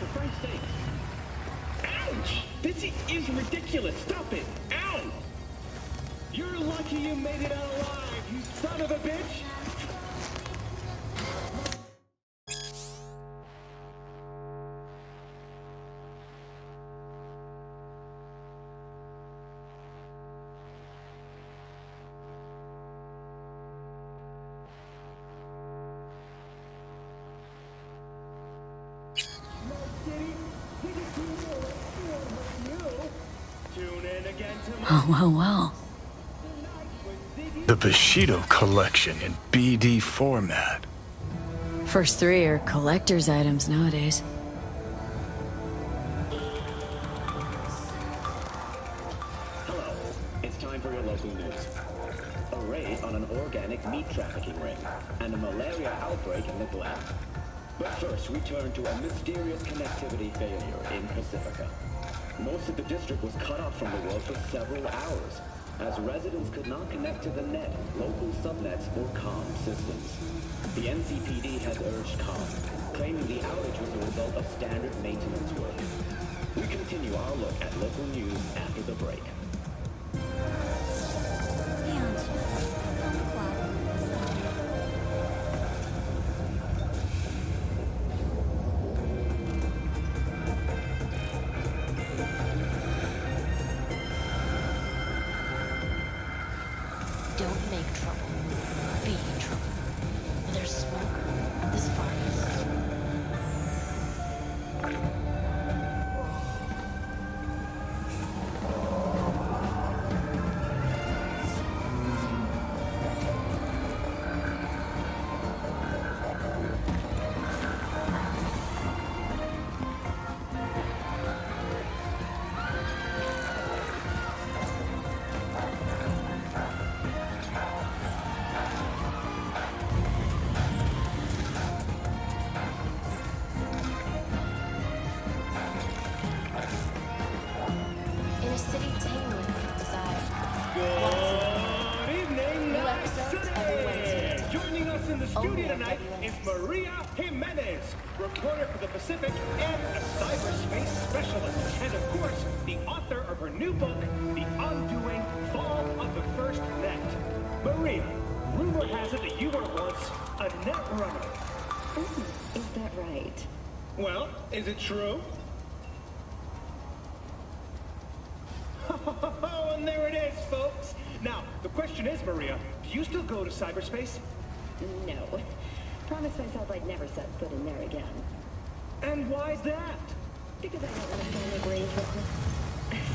for Christ's sake. Ouch! This is ridiculous. Stop it. Ow! You're lucky you made it out alive, you son of a bitch! Well. The Bushido collection in BD format. First three are collector's items nowadays. Hello. It's time for your local news. A raid on an organic meat trafficking ring and a malaria outbreak in the Glen. But first, we turn to a mysterious connectivity failure in Pacifica. Most of the district was cut off from the world for several hours, as residents could not connect to the net, local subnets, or comm systems. The NCPD has urged comm, claiming the outage was a result of standard maintenance work. We continue our look at local news after the break. Don't make trouble. Be trouble. There's smoke on this forest. In a city teeming with desire. Good evening, New nice episodes city. every Wednesday. Joining us in the studio Only on tonight is WNS. Maria Jimenez, reporter for the Pacific and a cyberspace specialist, and of course, the author of her new book, The Undoing Fall of the First Net. Maria, rumor has it that you were once a net runner. Oh, is that right? Well, is it true? Oh, and there it is, folks. Now, the question is, Maria, do you still go to cyberspace? No. Promised myself I'd never set foot in there again. And why's that? Because I don't want to find my brain trouble.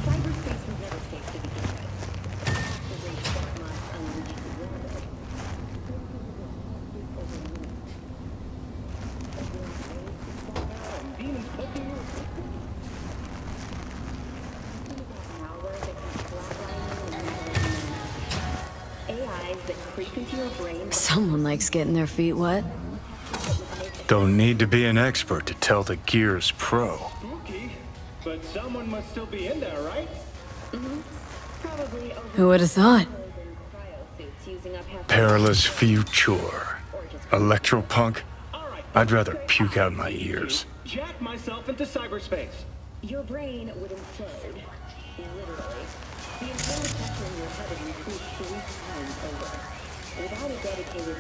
Cyberspace was never safe to begin with. The race that must unleash the world. And demons poking you. Malware that can flatline you and AIs that creep into your brain. Someone likes getting their feet wet. Don't need to be an expert to tell the Gear's pro. Spooky. But someone must still be in there, right? Probably over Who would have thought? cryosuits using up half Perilous future. Electropunk. All right. I'd rather puke out my ears. Jack myself into cyberspace. Your brain would implode. Literally. The internal pressure in your head would increase 3 times over. Without a dedicated...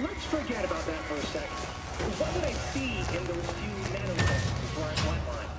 Let's forget about that for a second. What did I see in those few nanoseconds before I flatlined?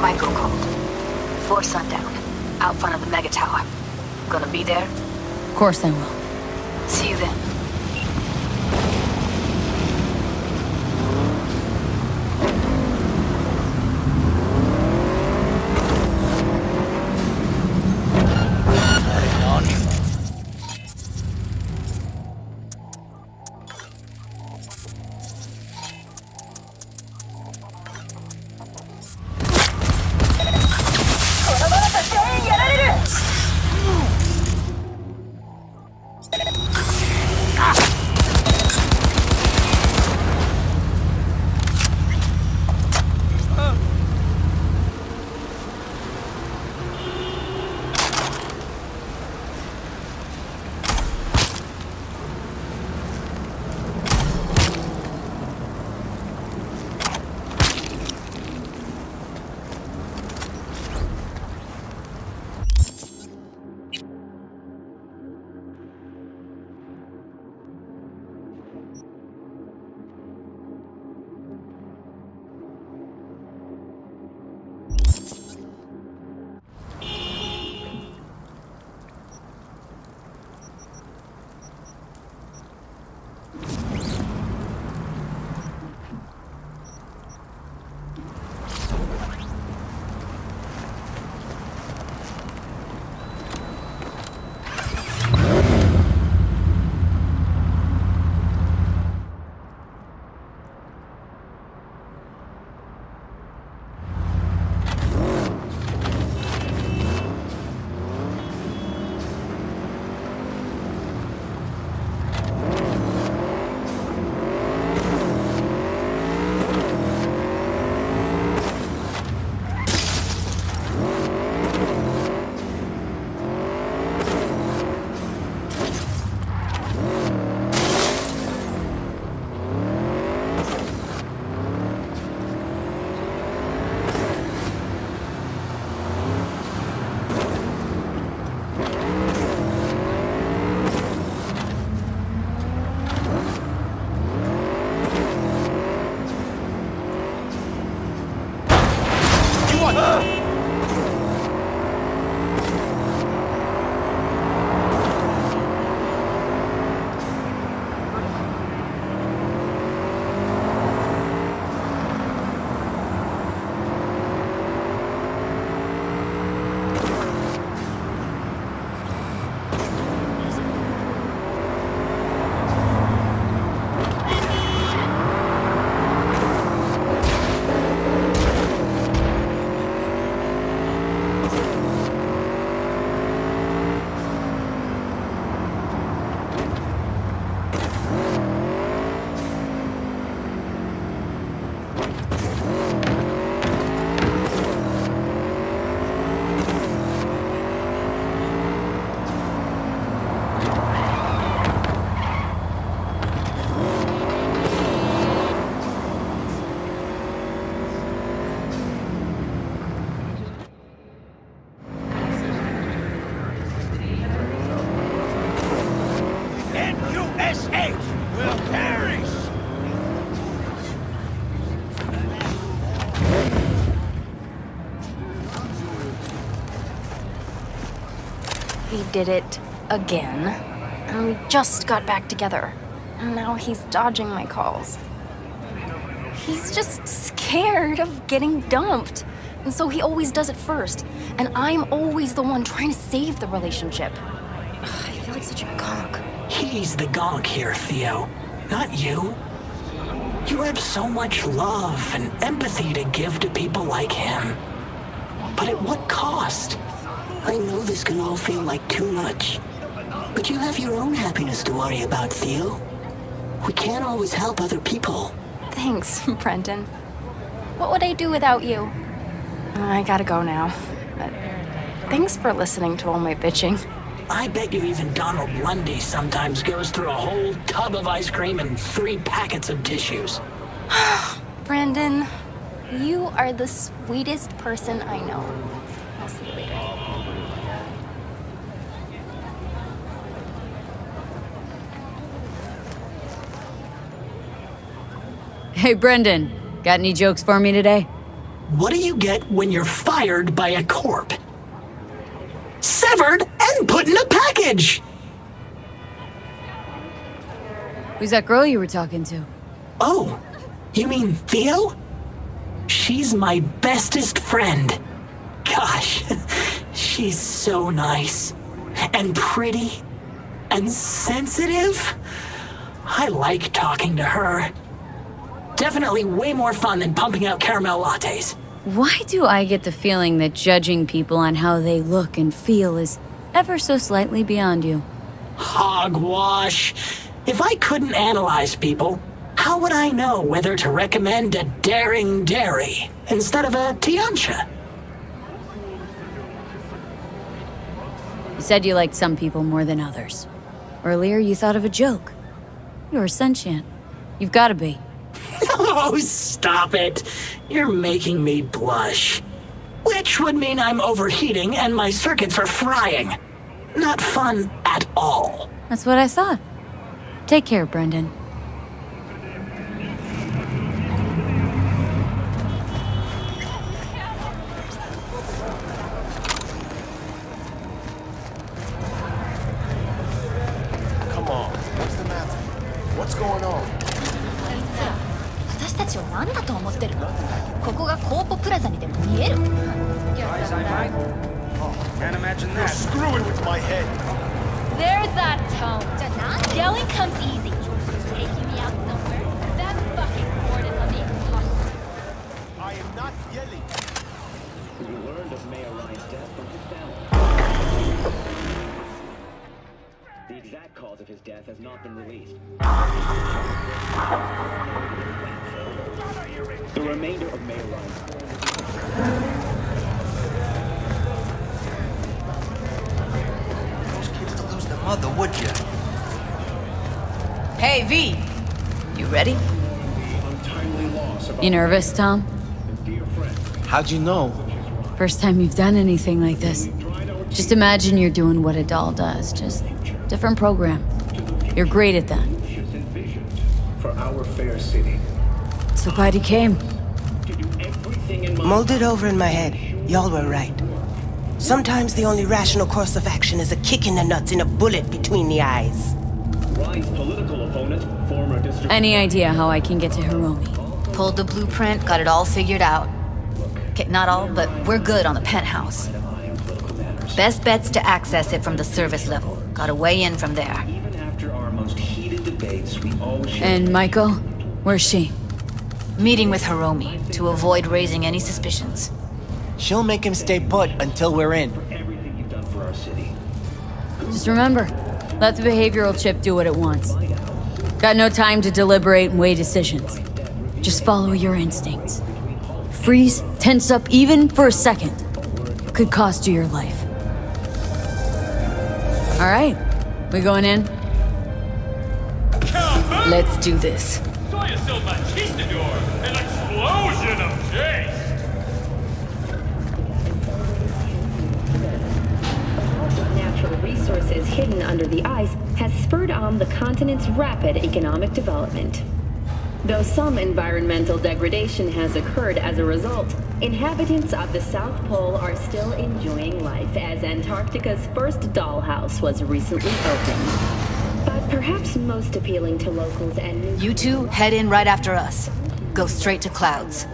Michael called. 4 sundown. Out front of the mega tower. Gonna be there? Of course I will. See you then. He did it again. And we just got back together. And now he's dodging my calls. He's just scared of getting dumped. And so he always does it first. And I'm always the one trying to save the relationship. Ugh, I feel like such a gonk. He's the gonk here, Theo. Not you. You have so much love and empathy to give to people like him. But at what cost? I know this can all feel like too much. But you have your own happiness to worry about, Theo. We can't always help other people. Thanks, Brendan. What would I do without you? I gotta go now. But thanks for listening to all my bitching. I bet you even Donald Lundy sometimes goes through a whole tub of ice cream and 3 packets of tissues. Brendan, you are the sweetest person I know. I'll see you later. Hey, Brendan. Got any jokes for me today? What do you get when you're fired by a corp? Severed and put in a package! Who's that girl you were talking to? Oh, you mean Theo? She's my bestest friend. Gosh, she's so nice. And pretty. And sensitive. I like talking to her. Definitely way more fun than pumping out caramel lattes. Why do I get the feeling that judging people on how they look and feel is ever so slightly beyond you? Hogwash. If I couldn't analyze people, how would I know whether to recommend a daring dairy instead of a Tiancha? You said you liked some people more than others. Earlier, you thought of a joke. You're sentient. You've got to be. Oh, stop it. You're making me blush. Which would mean I'm overheating and my circuits are frying. Not fun at all. That's what I thought. Take care, Brendan. Come on, what's the matter? What's going on? 私たちを何だと思ってるの？ここがコーポプラザにでも見える？ Can't imagine that. You're screwing with my head. There's that tone. Yelling comes easy. Taking me out somewhere? That fucking board is on the impossible. I am not yelling. We learned of Mayor Ryan's death from his family. The exact cause of his death has not been released. The remainder of Mayor Ryan's Mother, would you? Hey, V! You ready? You nervous, Tom? How'd you know? First time you've done anything like this. Just imagine you're doing what a doll does, just different program. You're great at that. for our fair city. So glad you came. To do everything in my Mulled it over in my head. Y'all were right. Sometimes the only rational course of action is a kick in the nuts and a bullet between the eyes. Ryan's political opponent, former district... Any idea how I can get to Hiromi? Pulled the blueprint, got it all figured out. Okay, not all, but we're good on the penthouse. Best bet's to access it from the service level. Got a way in from there. Even after our most heated debates, we all share... And Michael? Where's she? Meeting with Hiromi to avoid raising any suspicions. She'll make him stay put until we're in. everything you've done for our city. Just remember, let the behavioral chip do what it wants. Got no time to deliberate and weigh decisions. Just follow your instincts. Freeze, tense up even for a second. Could cost you your life. All right, we going in? Let's do this. Soy es el machistador, an explosion of taste. Natural resources hidden under the ice has spurred on the continent's rapid economic development. Though some environmental degradation has occurred as a result, inhabitants of the South Pole are still enjoying life as Antarctica's first dollhouse was recently opened. But perhaps most appealing to locals and... You two head in right after us. Go straight to Clouds.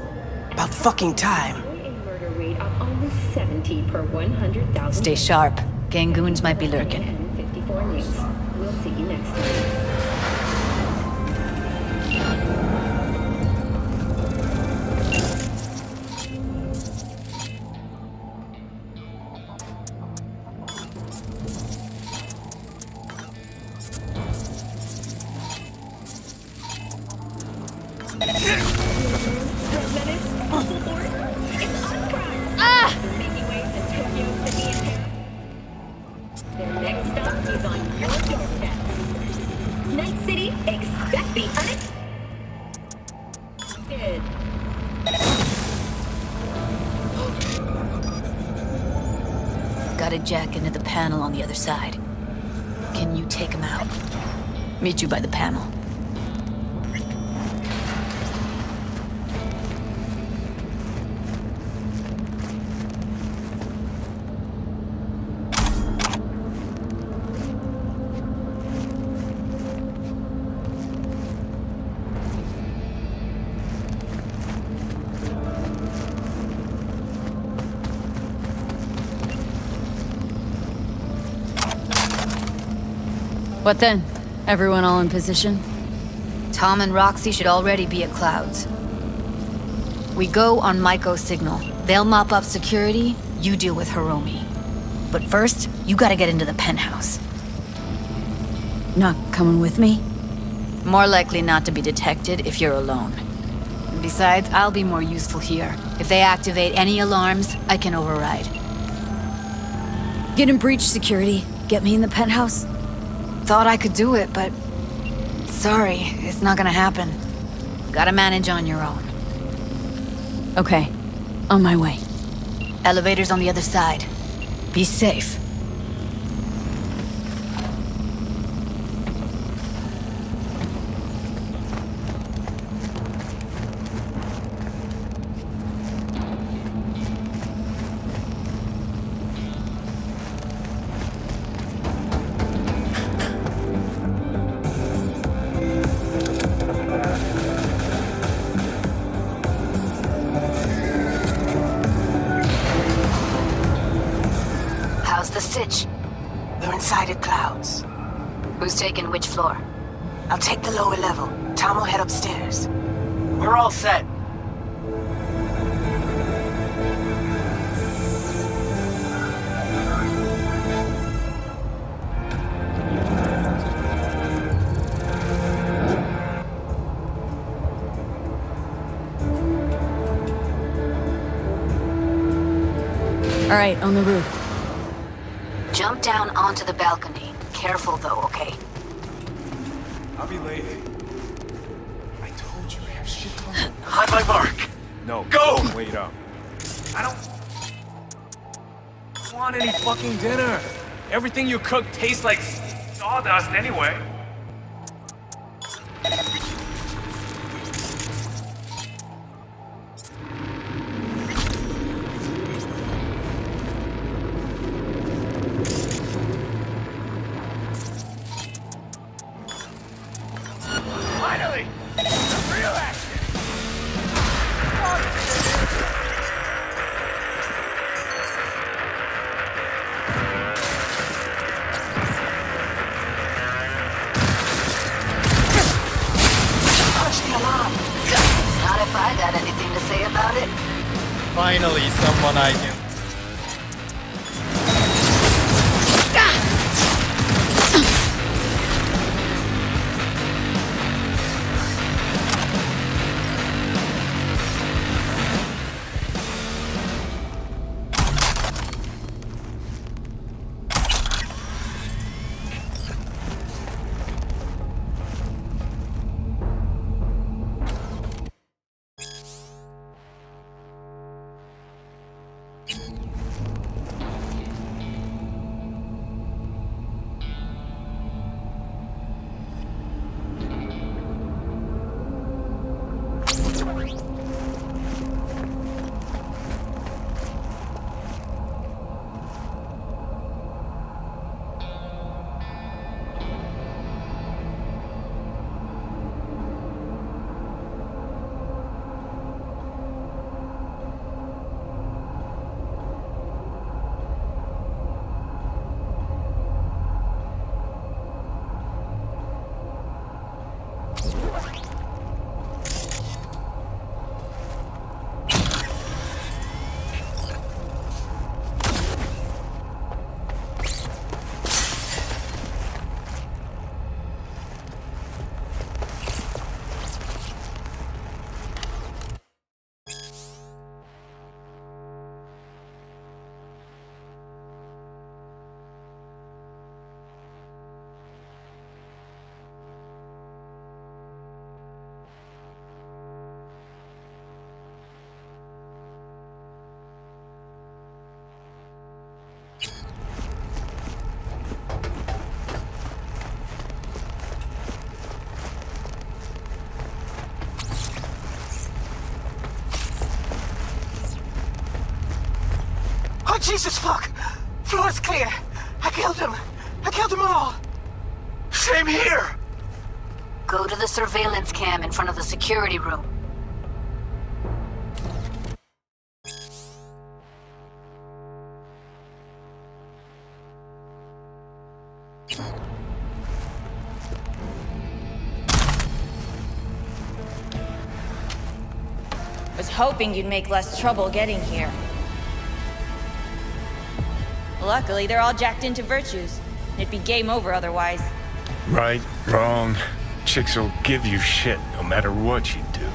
About fucking time. A murder rate of only 70 per 100,000... Stay sharp. Gangoons might be lurking. 54 News. We'll see you next time. Next stop is on your doorstep. Night City, expect the unexpected. Got a jack into the panel on the other side. Can you take him out? Meet you by the panel. What then? Everyone all in position? Tom and Roxy should already be at Clouds. We go on Maiko's signal. They'll mop up security, you deal with Hiromi. But first, you gotta get into the penthouse. Not coming with me? More likely not to be detected if you're alone. And besides, I'll be more useful here. If they activate any alarms, I can override. Get in breach security. Get me in the penthouse? Thought I could do it, but... Sorry, it's not gonna happen. Gotta manage on your own. Okay. On my way. Elevator's on the other side. Be safe. The sitch. We're inside at Clouds. Who's taking which floor? I'll take the lower level. Tom will head upstairs. We're all set. All right, on the roof. Jump down onto the balcony. Careful though, okay? I'll be late. I told you I have shit to do. On my mark. No. Go! Wait up. I don't want any fucking dinner. Everything you cook tastes like sawdust anyway. Finally! Real action! Push the alarm. Not if I got anything to say about it. Finally, someone I can... Oh, Jesus, fuck! Floor's clear. I killed him. I killed them all. Same here! Go to the surveillance cam in front of the security room. was hoping you'd make less trouble getting here. Luckily, they're all jacked into virtues. It'd be game over otherwise. Right, wrong. Chicks will give you shit no matter what you do.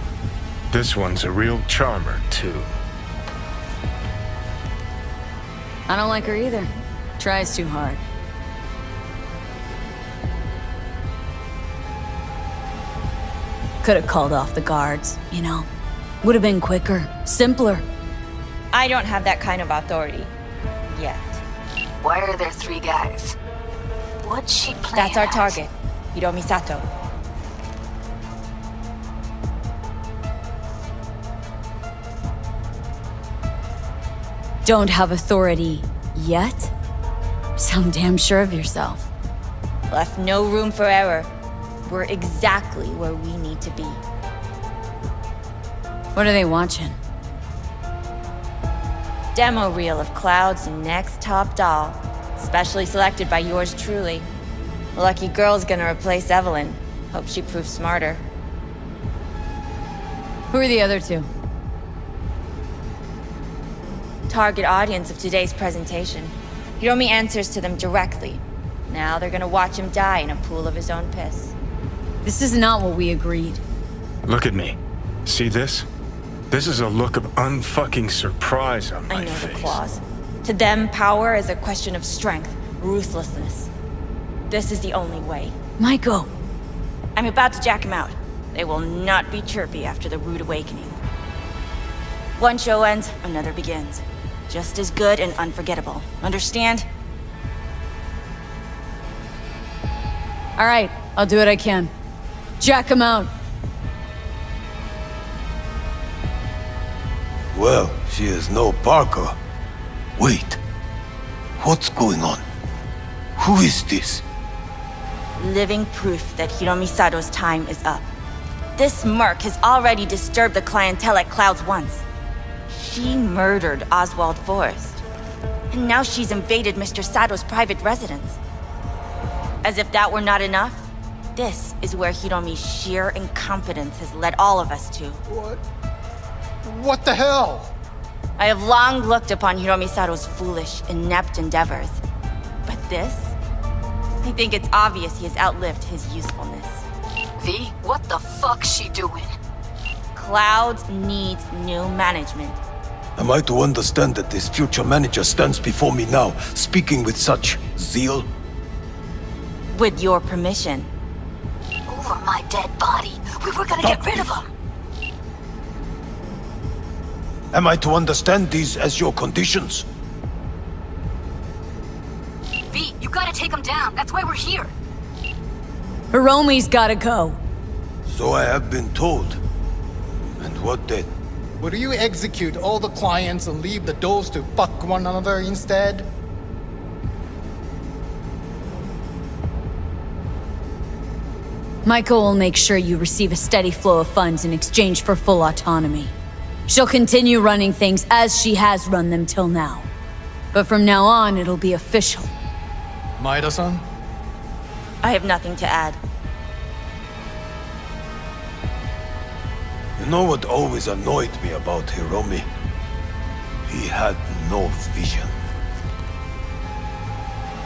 This one's a real charmer, too. I don't like her either. Tries too hard. Could have called off the guards, you know? Would have been quicker, simpler. I don't have that kind of authority. Yet. Why are there 3 guys? What's she playing That's our at? target, Hiromi Sato. Don't have authority yet? Sound damn sure of yourself. Left no room for error. We're exactly where we need to be. What are they watching? Demo reel of Cloud's next top doll, specially selected by yours truly. Lucky girl's gonna replace Evelyn. Hope she proves smarter. Who are the other 2? Target audience of today's presentation. Hiromi answers to them directly. Now they're gonna watch him die in a pool of his own piss. This is not what we agreed. Look at me. See this? This is a look of unfucking surprise on my I know face. the claws. To them, power is a question of strength, ruthlessness. This is the only way. Maiko! I'm about to jack him out. They will not be chirpy after the rude awakening. One show ends, another begins. Just as good and unforgettable. Understand? All right, I'll do what I can. Jack him out. Well, she is no Parker. Wait. What's going on? Who is this? Living proof that Hiromi Sato's time is up. This merc has already disturbed the clientele at Clouds once. She murdered Oswald Forrest. And now she's invaded Mr. Sato's private residence. As if that were not enough, this is where Hiromi's sheer incompetence has led all of us to. What the hell? I have long looked upon Hiromi Sato's foolish, inept endeavors. But this? I think it's obvious he has outlived his usefulness. V, what the fuck's she doing? Clouds needs new management. Am I to understand that this future manager stands before me now, speaking with such zeal? With your permission. Over my dead body. We were gonna get rid of him. Am I to understand these as your conditions? V, you gotta take him down. That's why we're here. Hiromi's gotta go. So I have been told. And what then? Would you execute all the clients and leave the dolls to fuck one another instead? Maiko will make sure you receive a steady flow of funds in exchange for full autonomy. She'll continue running things as she has run them till now. But from now on, it'll be official. Maida-san? I have nothing to add. You know what always annoyed me about Hiromi? He had no vision.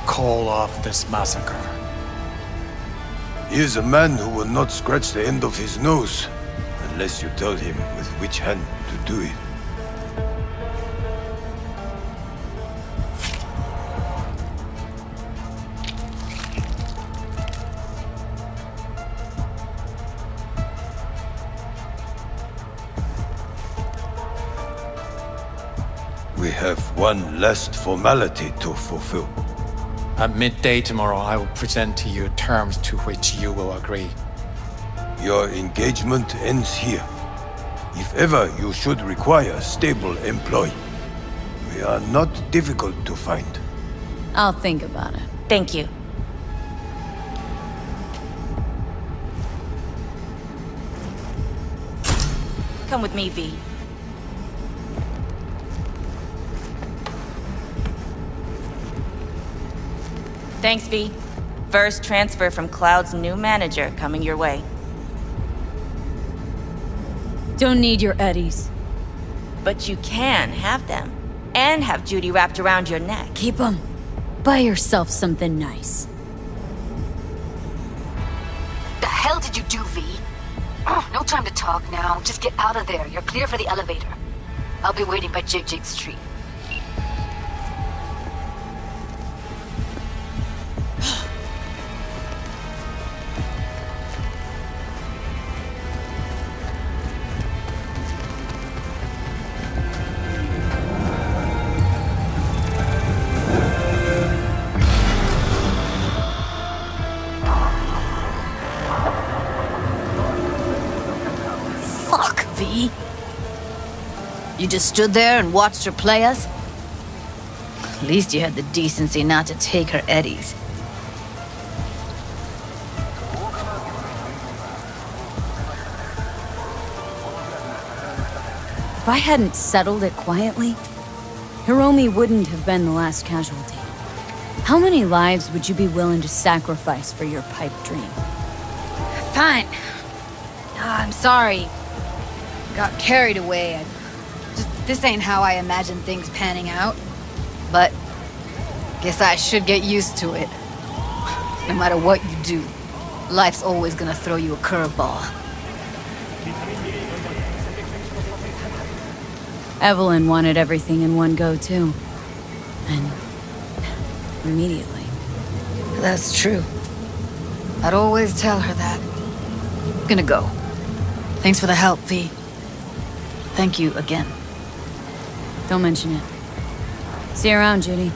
Call off this massacre. He is a man who will not scratch the end of his nose unless you tell him with which hand to do it. We have one last formality to fulfill. At midday tomorrow, I will present to you terms to which you will agree. Your engagement ends here. If ever you should require a stable employee, we are not difficult to find. I'll think about it. Thank you. Come with me, V. Thanks, V. First transfer from Cloud's new manager coming your way. Don't need your eddies. But you can have them. And have Judy wrapped around your neck. Keep them. Buy yourself something nice. The hell did you do, V? Oh, no time to talk now. Just get out of there. You're clear for the elevator. I'll be waiting by Jig Street. Fuck, V. You just stood there and watched her play us? At least you had the decency not to take her eddies. If I hadn't settled it quietly, Hiromi wouldn't have been the last casualty. How many lives would you be willing to sacrifice for your pipe dream? Fine. I'm sorry. Got carried away. This ain't how I imagined things panning out. But guess I should get used to it. No matter what you do, life's always gonna throw you a curveball. Evelyn wanted everything in one go, too. And immediately. That's true. I'd always tell her that. Gonna go. Thanks for the help, V. Thank you again. Don't mention it. See you around, Judy.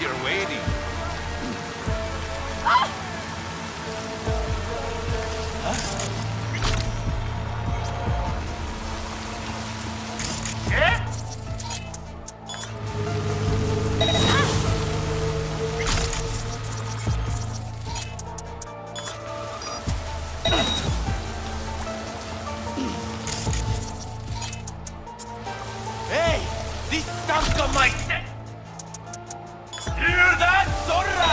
You're waiting. Hey! This stunk on my... Hear that, Zorra?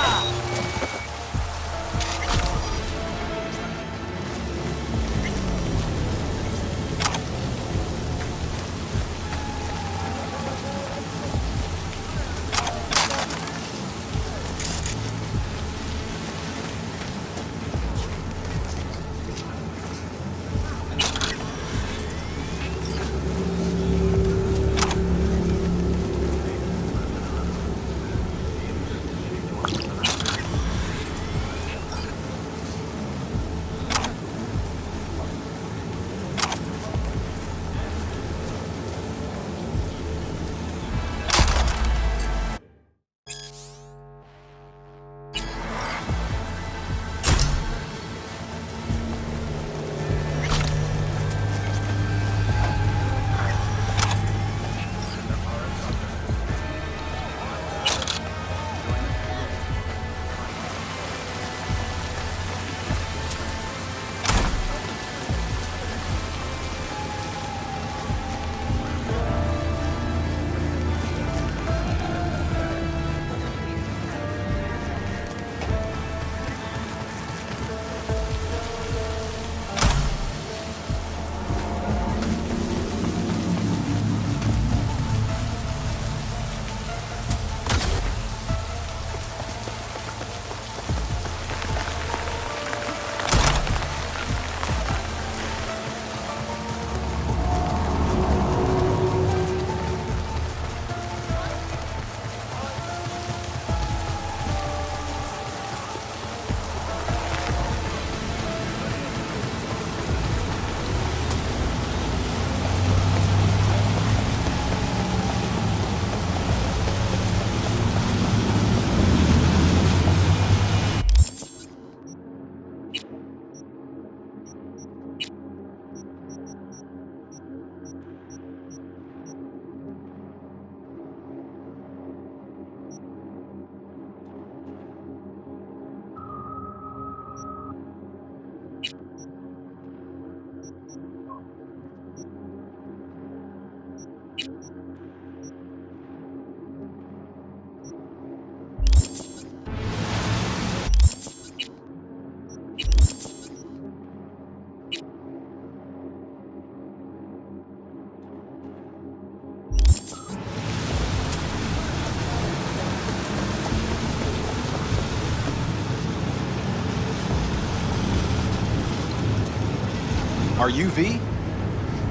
Are you V?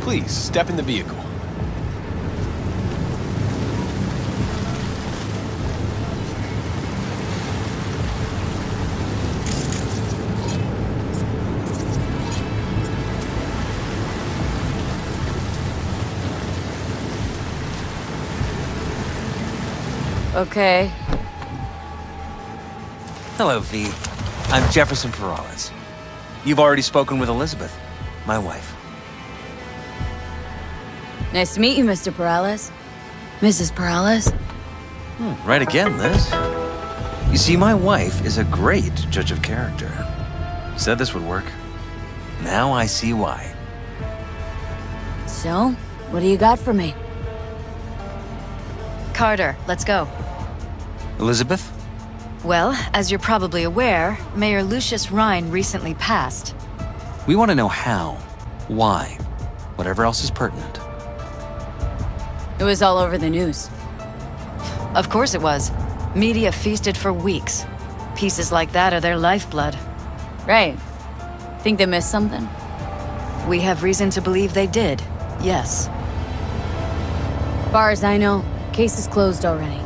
Please, step in the vehicle. Okay. Hello, V. I'm Jefferson Perales. You've already spoken with Elizabeth, my wife. Nice to meet you, Mr. Perales. Mrs. Perales. Right again, Liz. You see, my wife is a great judge of character. Said this would work. Now I see why. So, what do you got for me? Carter, let's go. Elizabeth? Well, as you're probably aware, Mayor Lucius Rhine recently passed. We want to know how, why, whatever else is pertinent. It was all over the news. Of course it was. Media feasted for weeks. Pieces like that are their lifeblood. Right. Think they missed something? We have reason to believe they did, yes. Far as I know, case is closed already.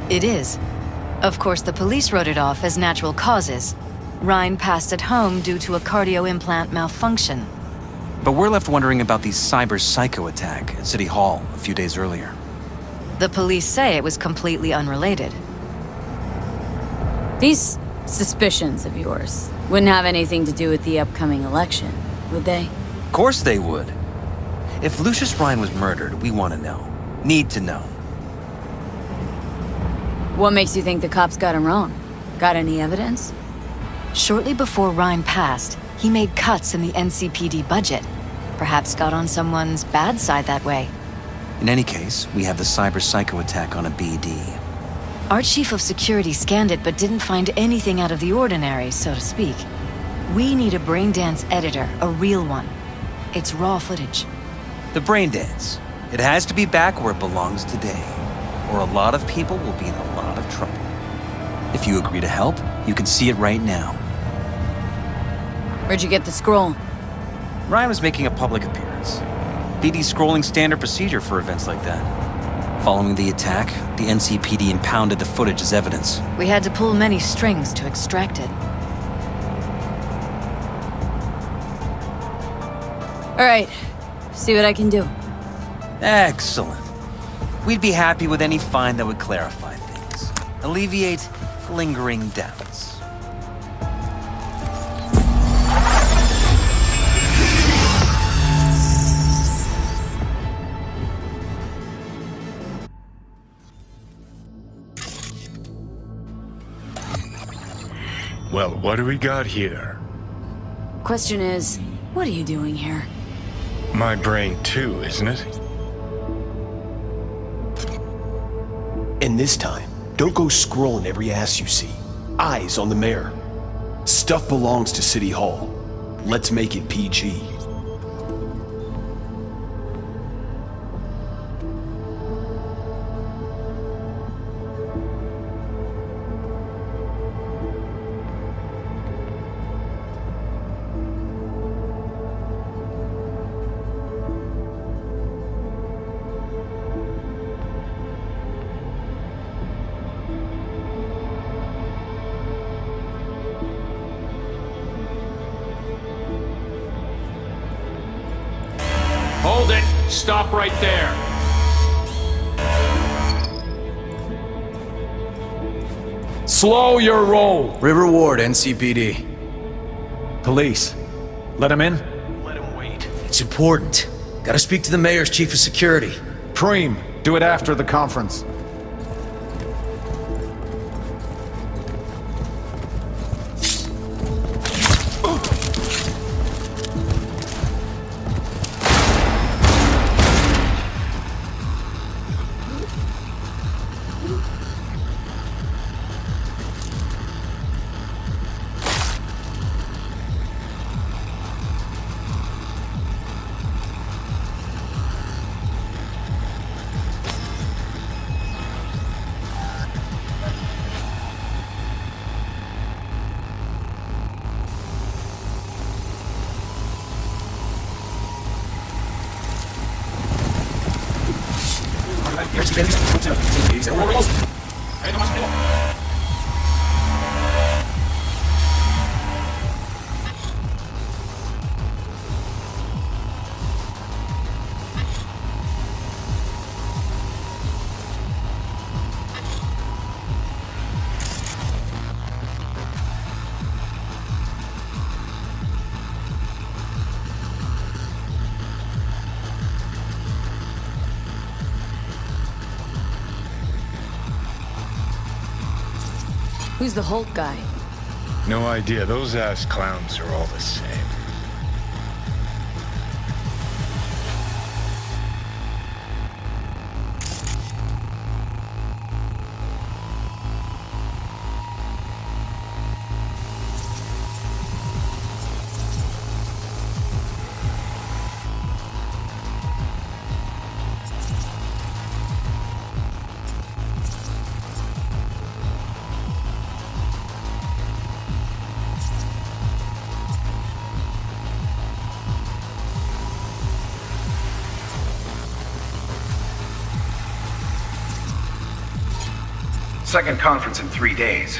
It is. Of course, the police wrote it off as natural causes. Rhine passed at home due to a cardio implant malfunction. But we're left wondering about the cyber psycho attack at City Hall a few days earlier. The police say it was completely unrelated. These suspicions of yours wouldn't have anything to do with the upcoming election, would they? Of course they would. If Lucius Rhine was murdered, we want to know. Need to know. What makes you think the cops got him wrong? Got any evidence? Shortly before Rhine passed, he made cuts in the NCPD budget. Perhaps got on someone's bad side that way. In any case, we have the cyber psycho attack on a BD. Our chief of security scanned it but didn't find anything out of the ordinary, so to speak. We need a braindance editor, a real one. It's raw footage. The braindance. It has to be back where it belongs today, or a lot of people will be in a lot of trouble. If you agree to help, you can see it right now. Where'd you get the scroll? Ryan was making a public appearance. BD scrolling standard procedure for events like that. Following the attack, the NCPD impounded the footage as evidence. We had to pull many strings to extract it. All right, see what I can do. Excellent. We'd be happy with any find that would clarify things, alleviate lingering doubts. Well, what do we got here? Question is, what are you doing here? My brain too, isn't it? And this time, don't go scrolling every ass you see. Eyes on the mayor. Stuff belongs to City Hall. Let's make it PG. Hold it! Stop right there! Slow your roll! River Ward, NCPD. Police. Let him in? Let him wait. It's important. Gotta speak to the mayor's chief of security. Preem, do it after the conference. Who's the Hulk guy? No idea. Those ass clowns are all the same. Second conference in 3 days.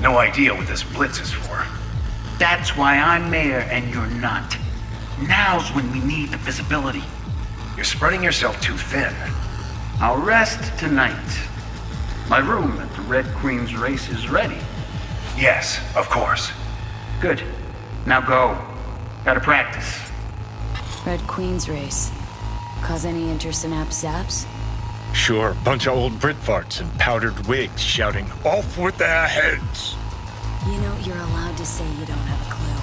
No idea what this blitz is for. That's why I'm mayor and you're not. Now's when we need the visibility. You're spreading yourself too thin. I'll rest tonight. My room at the Red Queen's race is ready. Yes, of course. Good. Now go. Gotta practice. Red Queen's race. Cause any interest in App Zaps? Sure, bunch of old Brit farts in powdered wigs shouting, "Off with their heads!" You know, you're allowed to say you don't have a clue.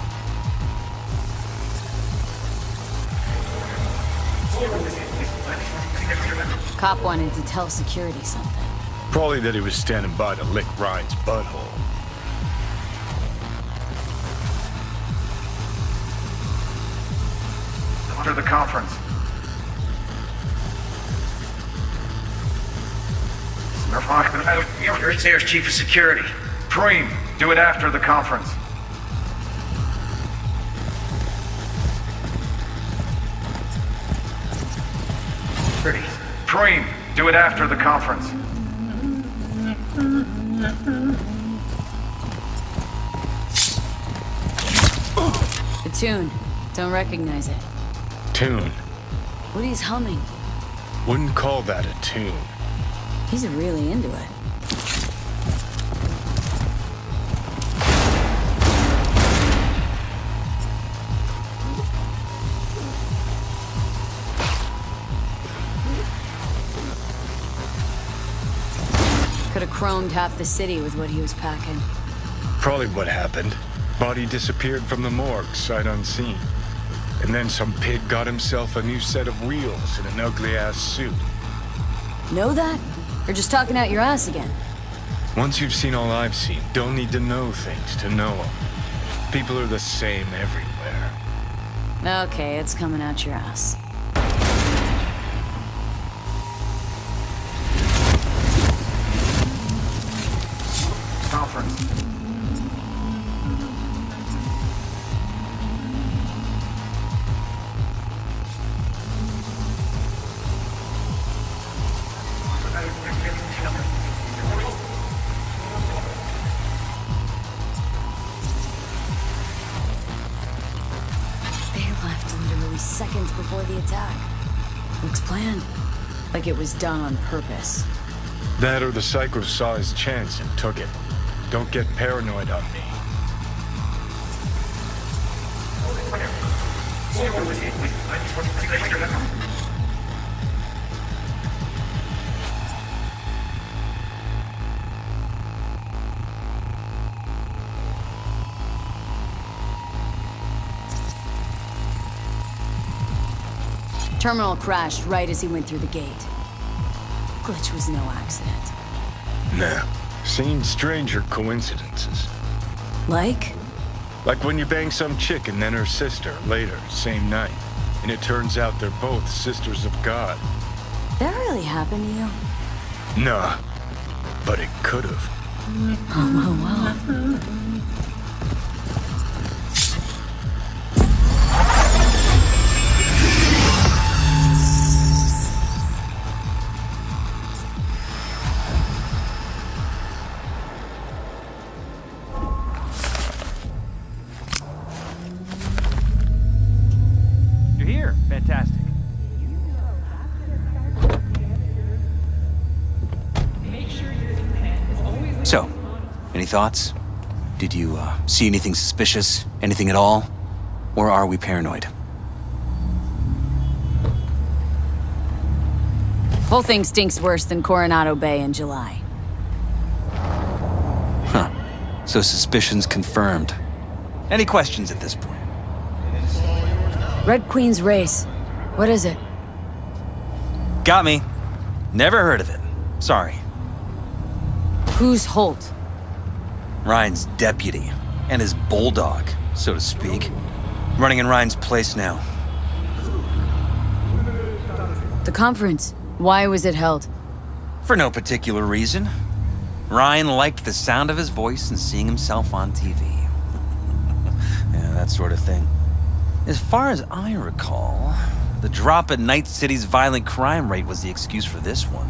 Cop wanted to tell security something. Probably that he was standing by to lick Ryan's butthole. After the conference. There's Chief of Security. Preem, do it after the conference. Pretty. Preem, do it after the conference. The tune. Don't recognize it. Tune. What he's humming. Wouldn't call that a tune. He's really into it. Could have chromed half the city with what he was packing. Probably what happened. Body disappeared from the morgue, sight unseen. And then some pig got himself a new set of wheels and an ugly-ass suit. Know that? Or just talking out your ass again? Once you've seen all I've seen, don't need to know things to know them. People are the same everywhere. Okay, it's coming out your ass. Conference. Seconds before the attack. Looks planned. Like it was done on purpose. That or the Psycho saw his chance and took it. Don't get paranoid on me. Terminal crashed right as he went through the gate. Glitch was no accident. Nah. Seen stranger coincidences. Like? Like when you bang some chick and then her sister later, same night. And it turns out they're both sisters of God. That really happened to you? Nah. But it could've. Oh, well. Any thoughts? Did you see anything suspicious? Anything at all? Or are we paranoid? Whole thing stinks worse than Coronado Bay in July. Huh. So suspicions confirmed. Any questions at this point? Red Queen's race. What is it? Got me. Never heard of it. Sorry. Who's Holt? Ryan's deputy. And his bulldog, so to speak. Running in Ryan's place now. The conference. Why was it held? For no particular reason. Ryan liked the sound of his voice and seeing himself on TV. Yeah, that sort of thing. As far as I recall, the drop in Night City's violent crime rate was the excuse for this one.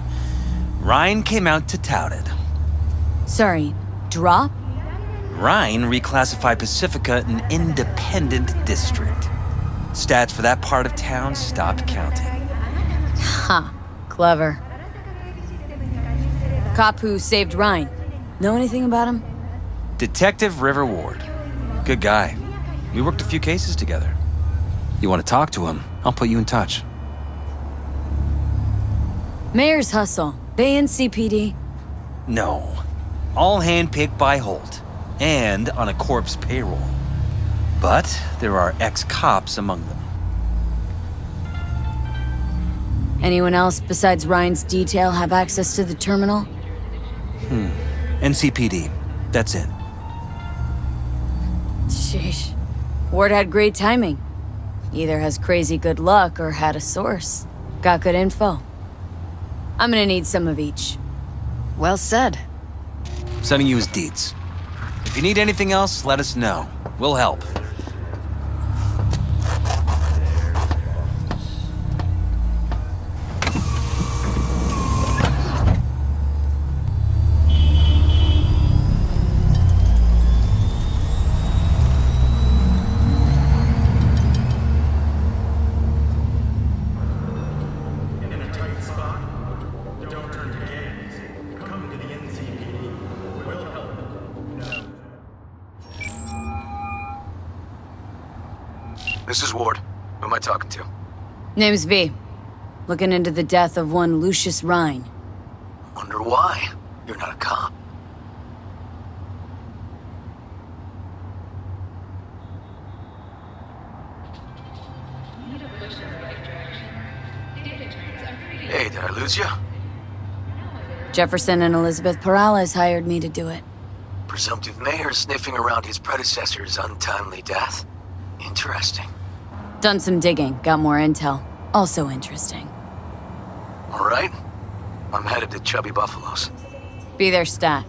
Ryan came out to tout it. Sorry, drop? Ryan reclassified Pacifica an independent district. Stats for that part of town stopped counting. Ha, clever. Cop who saved Ryan. Know anything about him? Detective River Ward. Good guy. We worked a few cases together. You want to talk to him? I'll put you in touch. Mayor's hustle. They in CPD? No. All handpicked by Holt. And on a corpse payroll. But there are ex-cops among them. Anyone else besides Ryan's detail have access to the terminal? NCPD. That's it. Sheesh. Ward had great timing. Either has crazy good luck or had a source. Got good info. I'm gonna need some of each. Well said. Sending you his deeds. If you need anything else, let us know. We'll help. This is Ward. Who am I talking to? Name's V. Looking into the death of one Lucius Rhine. Wonder why. You're not a cop. Hey, did I lose you? Jefferson and Elizabeth Perales hired me to do it. Presumptive mayor sniffing around his predecessor's untimely death. Interesting. Done some digging, got more intel. Also interesting. All right. I'm headed to Chubby Buffalo's. Be there, stat.